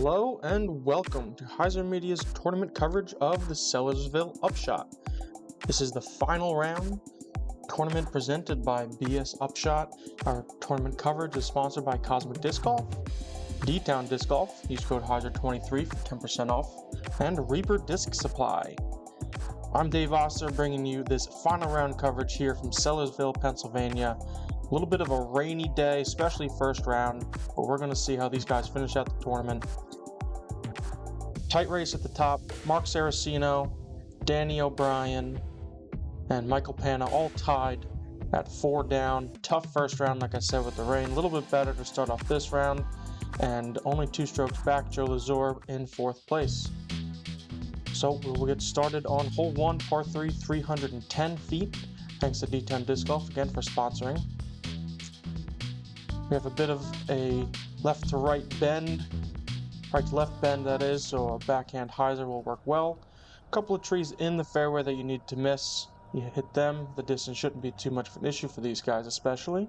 Hello and welcome to HyzerMedia's tournament coverage of the Sellersville Upshot. This is the final round tournament presented by BS Upshot. Our tournament coverage is sponsored by Cosmic Disc Golf, D-Town Disc Golf, use code HYZER23 for 10% off, and Reaper Disc Supply. I'm Dave Oster bringing you this final round coverage here from Sellersville, Pennsylvania. A little bit of a rainy day, especially first round, but we're going to see how these guys finish out the tournament. Tight race at the top. Mark Saraceno, Danny O'Brien, and Michael Panna all tied at 4 down. Tough first round, like I said, with the rain. A little bit better to start off this round, and only 2 strokes back, Joe Lazur in 4th place. So we'll get started on hole 1, par 3, 310 feet. Thanks to D10 Disc Golf again for sponsoring. We have a bit of a left to right bend, right to left bend that is, so a backhand hyzer will work well. A couple of trees in the fairway that you need to miss. You hit them, the distance shouldn't be too much of an issue for these guys especially.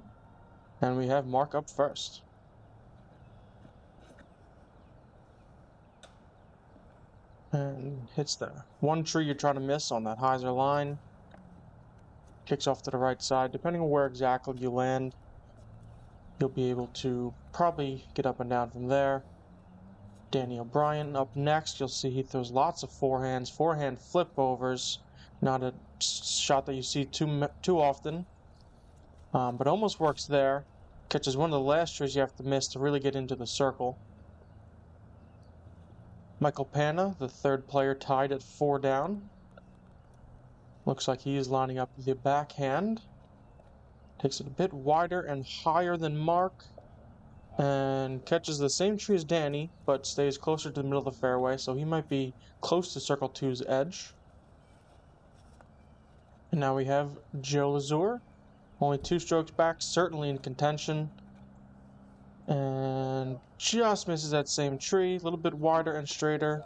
And we have Mark up first. And hits the one tree you're trying to miss on that hyzer line. Kicks off to the right side. Depending on where exactly you land, you'll be able to probably get up and down from there. Danny O'Brien up next. You'll see he throws lots of forehands, forehand flip overs. Not a shot that you see too often, but almost works there. Catches one of the last trees you have to miss to really get into the circle. Michael Panna, the 3rd player, tied at 4 down. Looks like he is lining up the backhand. Takes it a bit wider and higher than Mark, and catches the same tree as Danny, but stays closer to the middle of the fairway, so he might be close to Circle 2's edge. And now we have Joe Lazur, only 2 strokes back, certainly in contention, and just misses that same tree, a little bit wider and straighter,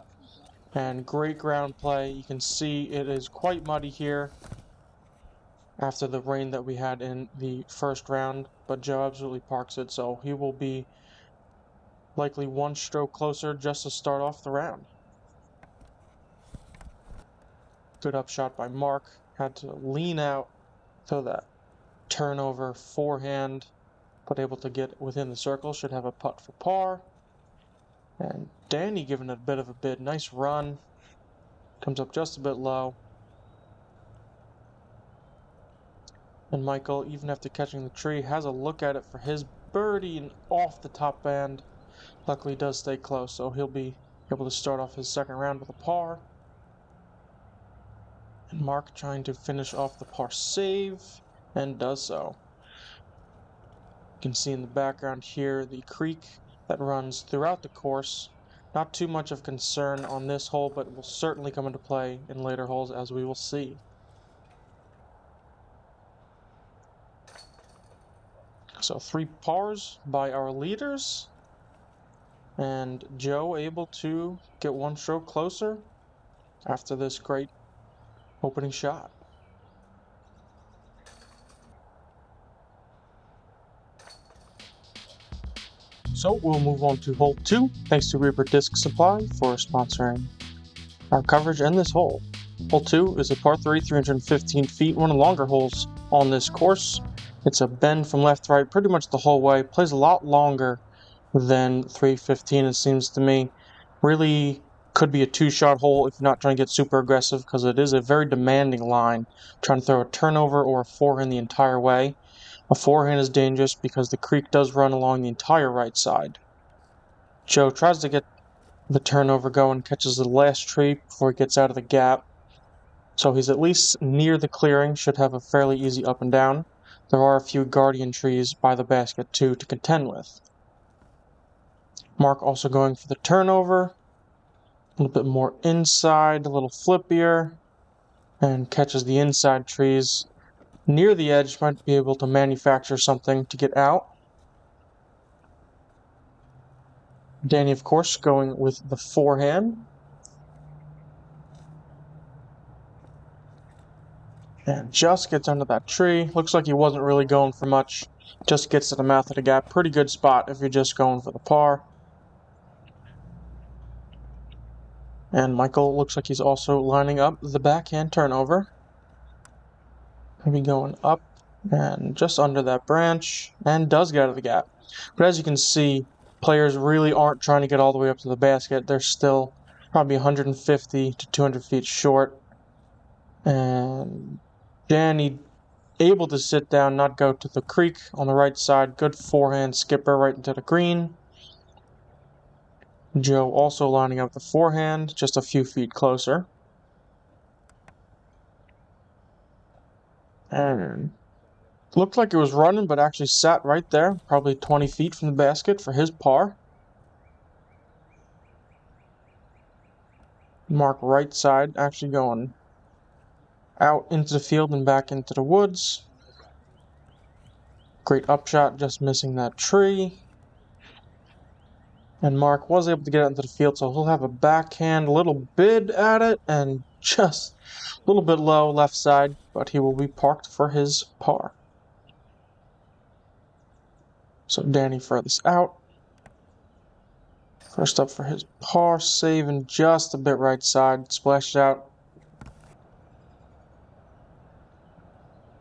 and great ground play. You can see it is quite muddy here after the rain that we had in the first round, but Joe absolutely parks it, so he will be likely 1 stroke closer just to start off the round. Good upshot by Mark. Had to lean out, throw that turnover forehand, but able to get within the circle. Should have a putt for par. And Danny giving it a bit of a bid. Nice run. Comes up just a bit low. And Michael, even after catching the tree, has a look at it for his birdie and off the top band. Luckily he does stay close, so he'll be able to start off his second round with a par. And Mark trying to finish off the par save, and does so. You can see in the background here the creek that runs throughout the course. Not too much of concern on this hole, but it will certainly come into play in later holes, as we will see. So 3 pars by our leaders, and Joe able to get 1 stroke closer after this great opening shot. So we'll move on to hole 2, thanks to Reaper Disc Supply for sponsoring our coverage in this hole. Hole 2 is a par 3, 315 feet, one of the longer holes on this course. It's a bend from left to right pretty much the whole way. Plays a lot longer than 315, it seems to me. Really could be a 2-shot hole if you're not trying to get super aggressive, because it is a very demanding line. Trying to throw a turnover or a forehand the entire way. A forehand is dangerous because the creek does run along the entire right side. Joe tries to get the turnover going, catches the last tree before he gets out of the gap. So he's at least near the clearing, should have a fairly easy up and down. There are a few guardian trees by the basket too to contend with. Mark also going for the turnover. A little bit more inside, a little flippier, and catches the inside trees. Near the edge, might be able to manufacture something to get out. Danny, of course, going with the forehand. And just gets under that tree. Looks like he wasn't really going for much. Just gets to the mouth of the gap. Pretty good spot if you're just going for the par. And Michael looks like he's also lining up the backhand turnover. Maybe going up and just under that branch, and does get out of the gap. But as you can see, players really aren't trying to get all the way up to the basket. They're still probably 150 to 200 feet short. And Danny able to sit down, not go to the creek on the right side. Good forehand skipper right into the green. Joe also lining up the forehand, just a few feet closer. And looked like it was running, but actually sat right there, probably 20 feet from the basket for his par. Mark right side, actually going out into the field and back into the woods. Great upshot, just missing that tree. And Mark was able to get out into the field, so he'll have a backhand little bid at it, and just a little bit low left side, but he will be parked for his par. So Danny furthest out. First up for his par, saving just a bit right side, splashed out.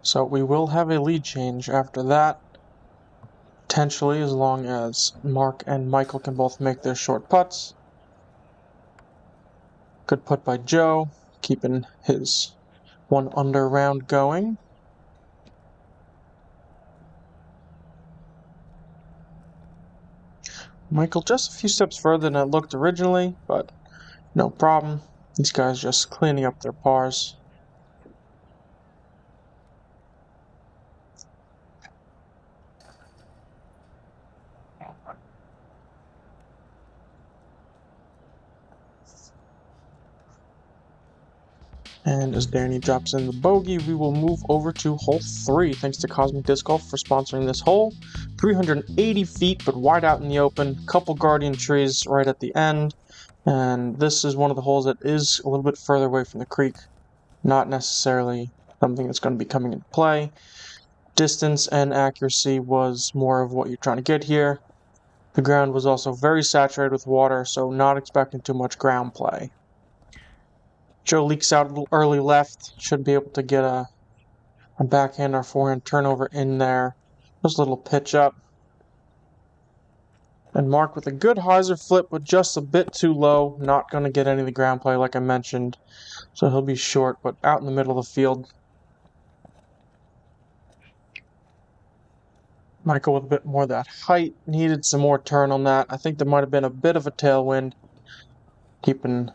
So we will have a lead change after that, potentially, as long as Mark and Michael can both make their short putts. Good putt by Joe, keeping his 1 under round going. Michael just a few steps further than it looked originally, but no problem. These guys just cleaning up their pars. And as Danny drops in the bogey, we will move over to hole 3. Thanks to Cosmic Disc Golf for sponsoring this hole. 380 feet, but wide out in the open. Couple guardian trees right at the end. And this is one of the holes that is a little bit further away from the creek. Not necessarily something that's going to be coming into play. Distance and accuracy was more of what you're trying to get here. The ground was also very saturated with water, so not expecting too much ground play. Joe leaks out a little early left. Should be able to get a backhand or forehand turnover in there. Just a little pitch up. And Mark with a good hyzer flip, but just a bit too low. Not going to get any of the ground play like I mentioned. So he'll be short, but out in the middle of the field. Michael with a bit more of that height. Needed some more turn on that. I think there might have been a bit of a tailwind, keeping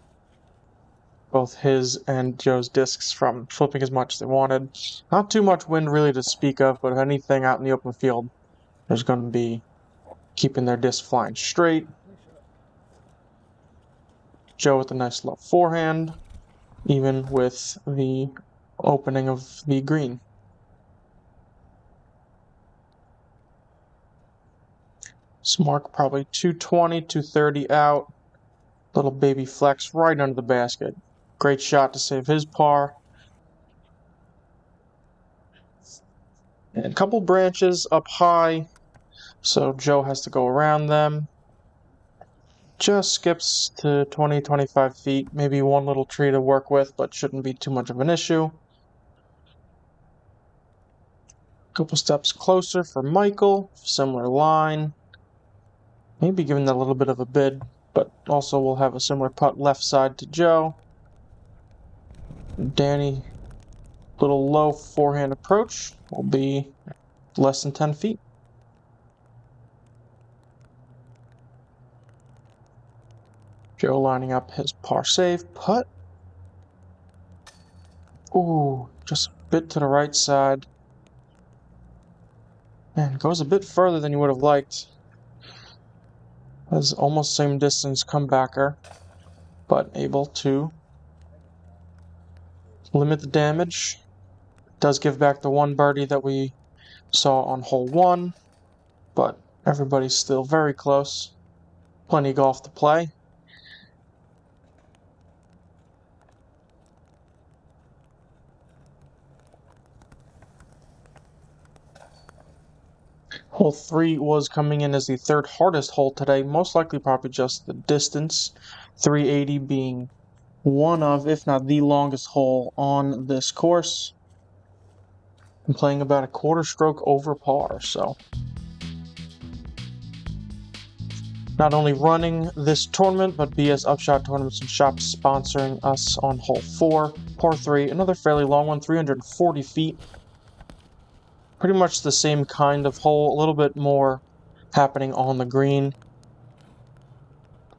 both his and Joe's discs from flipping as much as they wanted. Not too much wind really to speak of, but if anything out in the open field, there's going to be keeping their disc flying straight. Joe with a nice low forehand, even with the opening of the green. So Mark probably 220, 230 out. Little baby flex right under the basket. Great shot to save his par. And a couple branches up high, so Joe has to go around them. Just skips to 20, 25 feet. Maybe one little tree to work with, but shouldn't be too much of an issue. Couple steps closer for Michael. Similar line. Maybe giving that a little bit of a bid, but also we'll have a similar putt left side to Joe. Danny, little low forehand approach, will be less than 10 feet. Joe lining up his par save putt. Ooh, just a bit to the right side. And goes a bit further than you would have liked. Has almost same distance comebacker, but able to limit the damage. Does give back the one birdie that we saw on hole 1, but everybody's still very close. Plenty of golf to play. Hole 3 was coming in as the 3rd hardest hole today, most likely probably just the distance, 380 being one of, if not the longest hole on this course. I'm playing about a quarter stroke over par, so not only running this tournament, but BS Upshot Tournaments and Shops sponsoring us on hole 4, par 3, another fairly long one, 340 feet. Pretty much the same kind of hole, a little bit more happening on the green,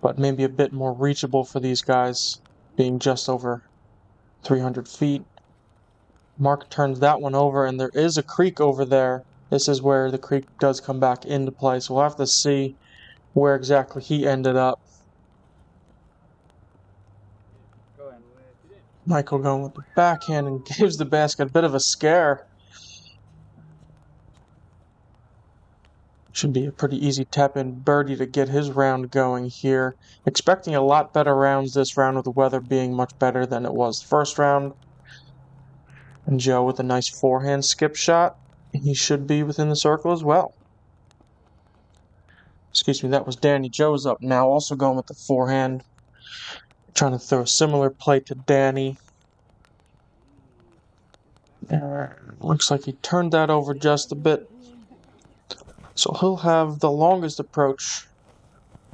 but maybe a bit more reachable for these guys, being just over 300 feet. Mark turns that one over, and there is a creek over there. This is where the creek does come back into play, so we'll have to see where exactly he ended up. Michael going with the backhand and gives the basket a bit of a scare. Should be a pretty easy tap-in birdie to get his round going here. Expecting a lot better rounds this round, with the weather being much better than it was the first round. And Joe with a nice forehand skip shot. He should be within the circle as well. Excuse me, that was Danny. Joe's up now, also going with the forehand. Trying to throw a similar play to Danny. Looks like he turned that over just a bit. So he'll have the longest approach,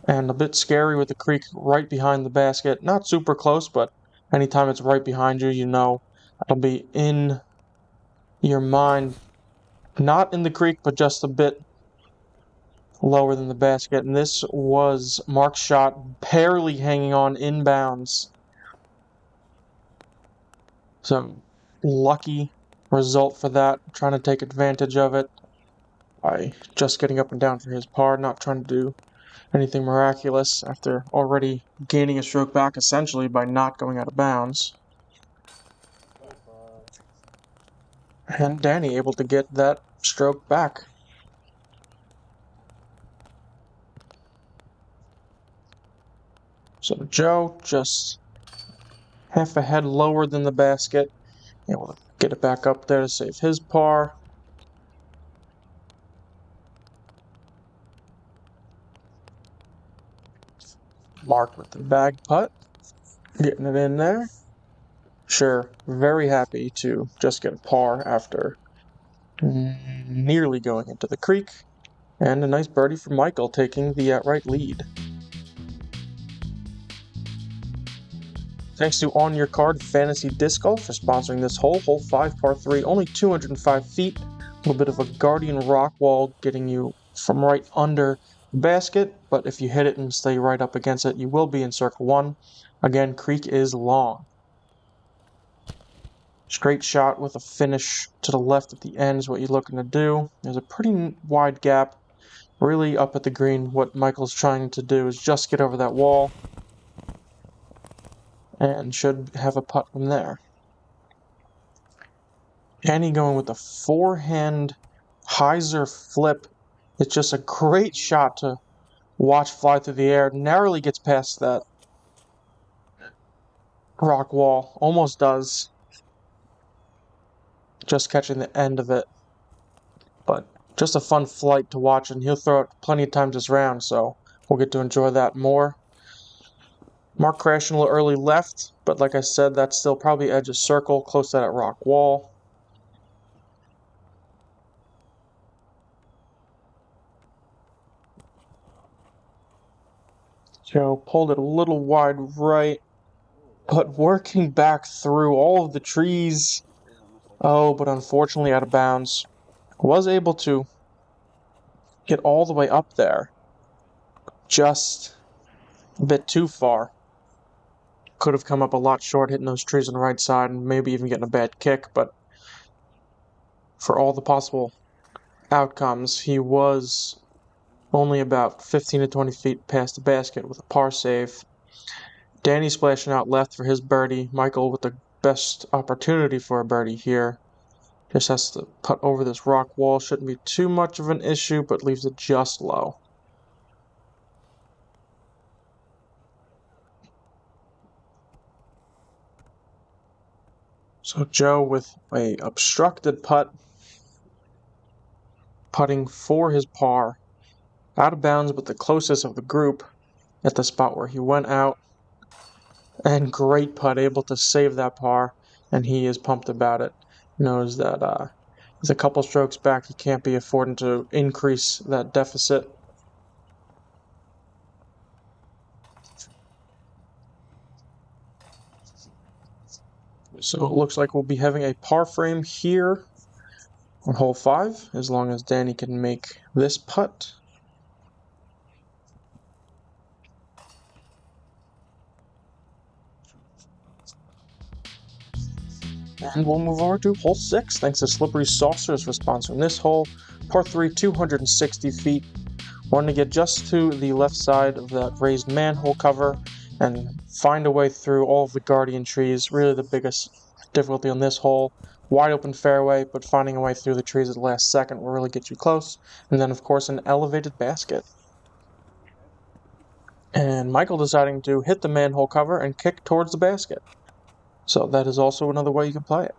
and a bit scary with the creek right behind the basket. Not super close, but anytime it's right behind you, you know it'll be in your mind. Not in the creek, but just a bit lower than the basket. And this was Mark's shot, barely hanging on inbounds. So lucky result for that. Trying to take advantage of it by just getting up and down for his par, not trying to do anything miraculous after already gaining a stroke back essentially by not going out of bounds. And Danny able to get that stroke back. So Joe just half a head lower than the basket, able to get it back up there to save his par. Mark with the bag putt, getting it in there. Sure, very happy to just get a par after nearly going into the creek. And a nice birdie for Michael, taking the outright lead. Thanks to On Your Card Fantasy Disc Golf for sponsoring this hole. Hole 5, par 3, only 205 feet. A little bit of a guardian rock wall getting you from right under the basket, but if you hit it and stay right up against it, you will be in circle 1. Again, creek is long. Straight shot with a finish to the left at the end is what you're looking to do. There's a pretty wide gap really up at the green. What Michael's trying to do is just get over that wall and should have a putt from there. Danny going with a forehand hyzer flip. It's just a great shot to watch fly through the air. Narrowly gets past that rock wall. Almost does. Just catching the end of it. But just a fun flight to watch, and he'll throw it plenty of times this round, so we'll get to enjoy that more. Mark crashing a little early left, but like I said, that's still probably edge of circle, close to that rock wall. Joe pulled it a little wide right, but working back through all of the trees. Oh, but unfortunately out of bounds. Was able to get all the way up there. Just a bit too far. Could have come up a lot short, hitting those trees on the right side, and maybe even getting a bad kick, but for all the possible outcomes, he was only about 15 to 20 feet past the basket with a par save. Danny splashing out left for his birdie. Michael with the best opportunity for a birdie here. Just has to putt over this rock wall. Shouldn't be too much of an issue, but leaves it just low. So Joe with a obstructed putt, putting for his par. Out of bounds, but the closest of the group at the spot where he went out. And great putt, able to save that par, and he is pumped about it. Knows that he's a couple strokes back. He can't be affording to increase that deficit. So it looks like we'll be having a par frame here on hole 5, as long as Danny can make this putt. And we'll move over to hole 6, thanks to Slippery Saucers for sponsoring this hole. Par 3, 260 feet. Wanting to get just to the left side of that raised manhole cover and find a way through all of the guardian trees. Really the biggest difficulty on this hole. Wide open fairway, but finding a way through the trees at the last second will really get you close. And then, of course, an elevated basket. And Michael deciding to hit the manhole cover and kick towards the basket. So that is also another way you can play it.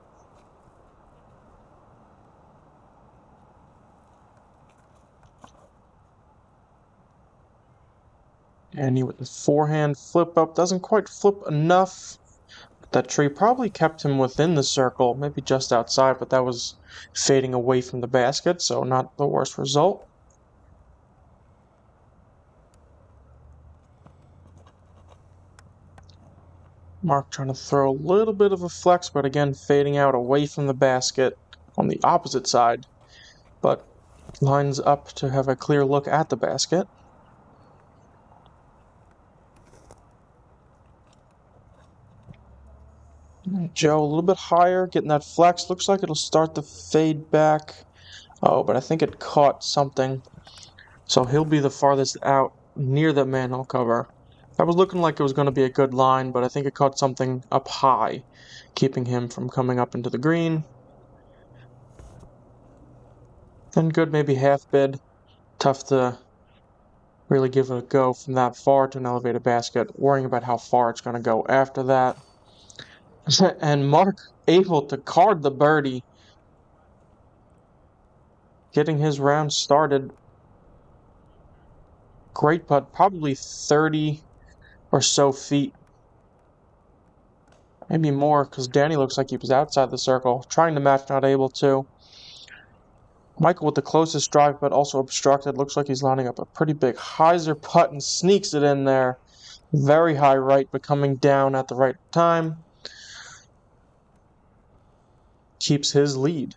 And he with the forehand flip up, doesn't quite flip enough. That tree probably kept him within the circle, maybe just outside, but that was fading away from the basket, so not the worst result. Mark trying to throw a little bit of a flex, but again fading out away from the basket on the opposite side, but lines up to have a clear look at the basket. Joe a little bit higher, getting that flex. Looks like it'll start to fade back. Oh, but I think it caught something. So he'll be the farthest out near the manhole cover. That was looking like it was going to be a good line, but I think it caught something up high, keeping him from coming up into the green. And good, maybe half bid. Tough to really give it a go from that far to an elevated basket, worrying about how far it's going to go after that. And Mark able to card the birdie, getting his round started. Great putt, probably 30 or so feet. Maybe more, because Danny looks like he was outside the circle. Trying to match, not able to. Michael with the closest drive, but also obstructed. Looks like he's lining up a pretty big hyzer putt and sneaks it in there. Very high right, but coming down at the right time. Keeps his lead.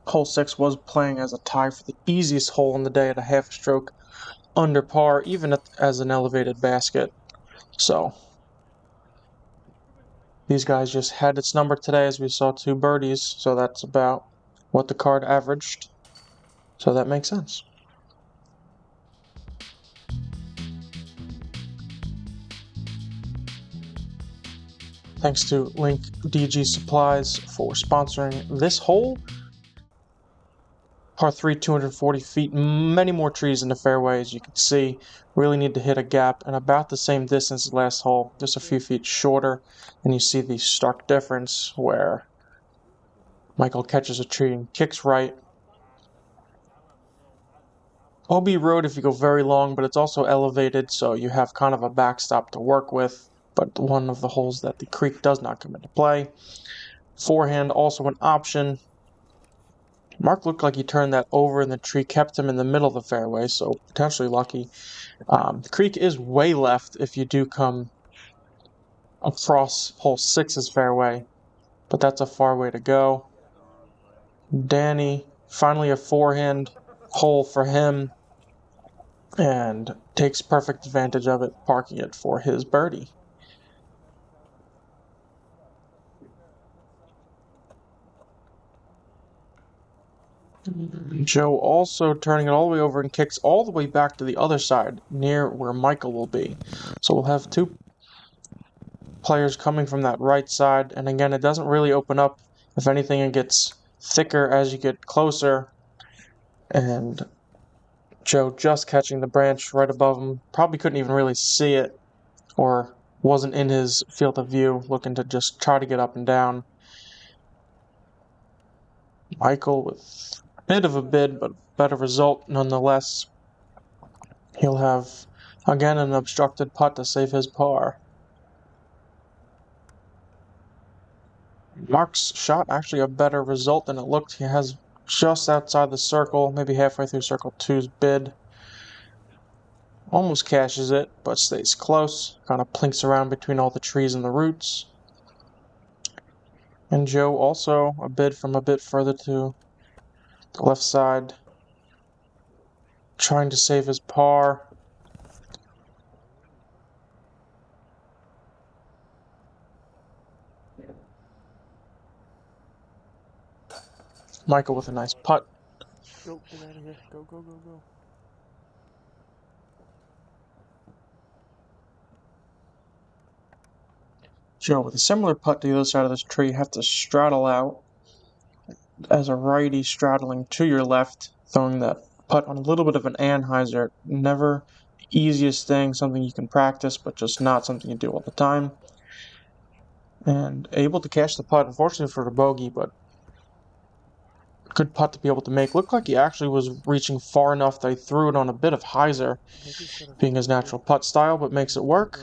Hole 6 was playing as a tie for the easiest hole in the day at a half stroke under par, even as an elevated basket. So these guys just had its number today, as we saw 2 birdies, so that's about what the card averaged. So that makes sense. Thanks to Link DG Supplies for sponsoring this hole. Par 3, 240 feet, many more trees in the fairway, as you can see. Really need to hit a gap, and about the same distance as last hole, just a few feet shorter. And you see the stark difference where Michael catches a tree and kicks right. OB Road if you go very long, but it's also elevated, so you have kind of a backstop to work with, but one of the holes that the creek does not come into play. Forehand also an option. Mark looked like he turned that over, and the tree kept him in the middle of the fairway, so potentially lucky. The creek is way left if you do come across hole 6's fairway, but that's a far way to go. Danny, finally a forehand hole for him, and takes perfect advantage of it, parking it for his birdie. Joe also turning it all the way over and kicks all the way back to the other side, near where Michael will be. So we'll have 2 players coming from that right side, and again, it doesn't really open up. If anything, it gets thicker as you get closer, and Joe just catching the branch right above him. Probably couldn't even really see it, or wasn't in his field of view, looking to just try to get up and down. Michael with a bit of a bid, but better result nonetheless. He'll have, again, an obstructed putt to save his par. Mark's shot actually a better result than it looked. He has just outside the circle, maybe halfway through circle two's bid. Almost cashes it, but stays close. Kind of plinks around between all the trees and the roots. And Joe also a bid from a bit further to the left side, trying to save his par. Michael with a nice putt. Go, get out of here. Go, go, go, go. Joe with a similar putt to the other side of this tree. Have to straddle out as a righty, straddling to your left, throwing that putt on a little bit of an anhyzer. Never the easiest thing, something you can practice, but just not something you do all the time. And able to catch the putt, unfortunately for the bogey, but good putt to be able to make. Looked like he actually was reaching far enough that he threw it on a bit of hyzer, being his natural putt style, but makes it work.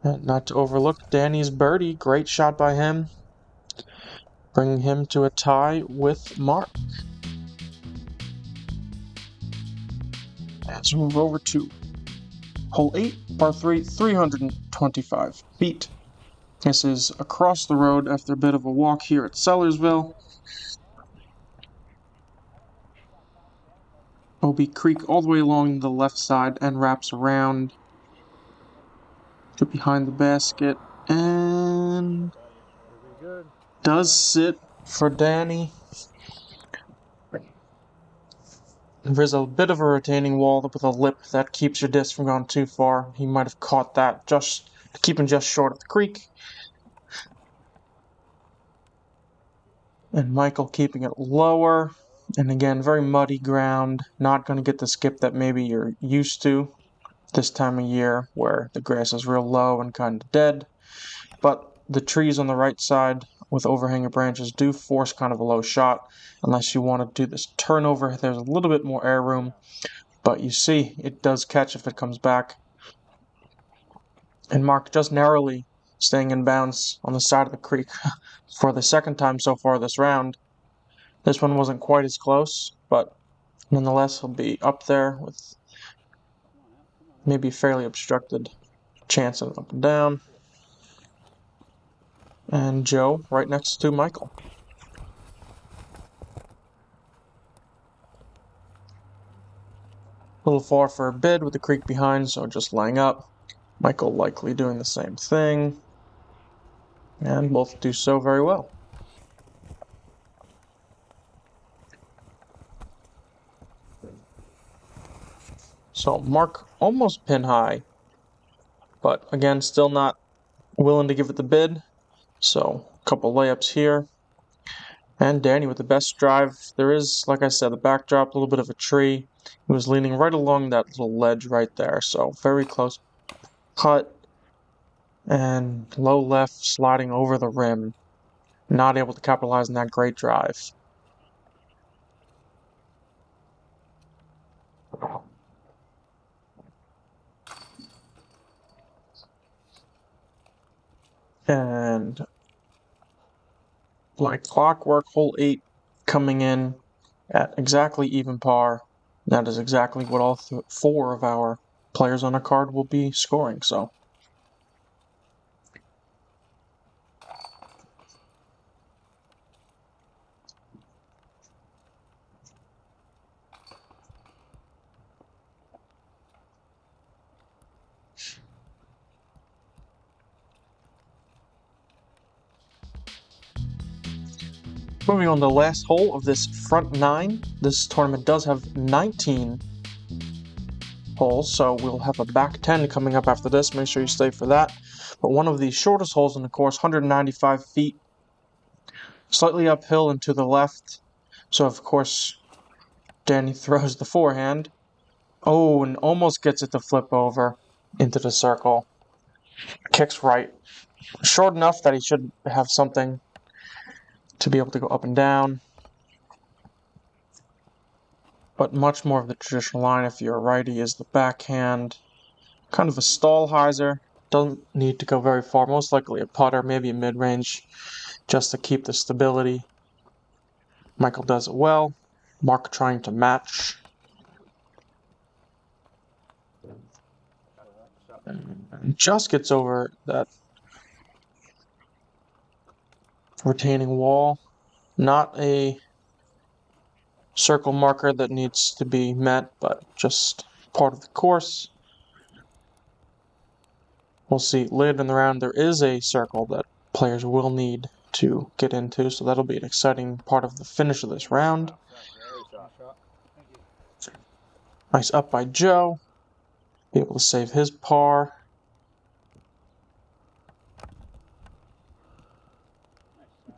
And not to overlook Danny's birdie. Great shot by him, bringing him to a tie with Mark. Let's move over to hole 8, par 3, 325 feet. This is across the road after a bit of a walk here at Sellersville. Obi Creek all the way along the left side and wraps around to behind the basket and does sit for Danny. There's a bit of a retaining wall with a lip that keeps your disc from going too far. He might have caught that just to keep him just short of the creek. And Michael keeping it lower. And again, very muddy ground. Not going to get the skip that maybe you're used to this time of year where the grass is real low and kind of dead. But the trees on the right side with overhanging branches do force kind of a low shot unless you want to do this turnover. There's a little bit more air room, but you see it does catch if it comes back. And Mark just narrowly staying in bounds on the side of the creek for the second time so far this round. This one wasn't quite as close, but nonetheless he'll be up there with maybe fairly obstructed chance of up and down. And Joe right next to Michael. A little far for a bid with the creek behind, so just laying up. Michael likely doing the same thing. And both do so very well. So Mark almost pin high, but again, still not willing to give it the bid. So a couple layups here. And Danny with the best drive. There is, like I said, the backdrop, a little bit of a tree. He was leaning right along that little ledge right there, so very close putt. And low left, sliding over the rim. Not able to capitalize on that great drive. And like clockwork, hole 8 coming in at exactly even par. That is exactly what all 4 of our players on a card will be scoring, so. Moving on to the last hole of this front 9. This tournament does have 19 holes, so we'll have a back 10 coming up after this. Make sure you stay for that. But one of the shortest holes in the course, 195 feet, slightly uphill and to the left. So, of course, Danny throws the forehand. Oh, and almost gets it to flip over into the circle. Kicks right. Short enough that he should have something to be able to go up and down. but much more of the traditional line if you're a righty is the backhand. Kind of a stall hyzer. Doesn't need to go very far. Most likely a putter, maybe a mid-range, just to keep the stability. Michael does it well. Mark trying to match. And just gets over that retaining wall. Not a circle marker that needs to be met, but just part of the course. We'll see later in the round there is a circle that players will need to get into, so that'll be an exciting part of the finish of this round. Nice up by Joe. Be able to save his par.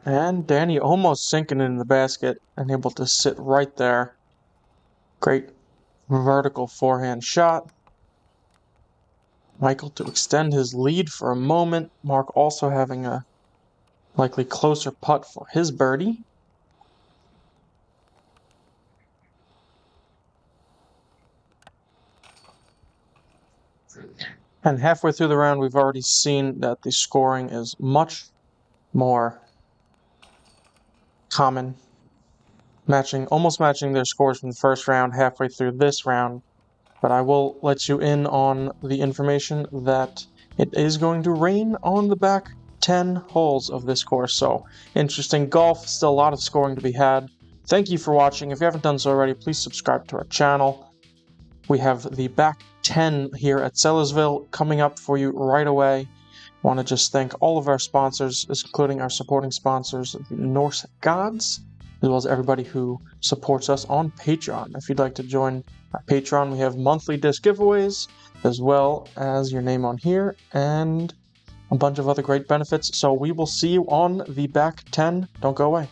And Danny almost sinking it in the basket and able to sit right there. Great vertical forehand shot. Michael to extend his lead for a moment. Mark also having a likely closer putt for his birdie. And halfway through the round, we've already seen that the scoring is much more common. Almost matching their scores from the first round halfway through this round. But I will let you in on the information that it is going to rain on the back 10 holes of this course. So, interesting golf, still a lot of scoring to be had. Thank you for watching. If you haven't done so already, please subscribe to our channel. We have the back 10 here at Sellersville coming up for you right away. I want to just thank all of our sponsors, including our supporting sponsors, the Norse Gods, as well as everybody who supports us on Patreon. If you'd like to join our Patreon, we have monthly disc giveaways, as well as your name on here, and a bunch of other great benefits. So we will see you on the back 10. Don't go away.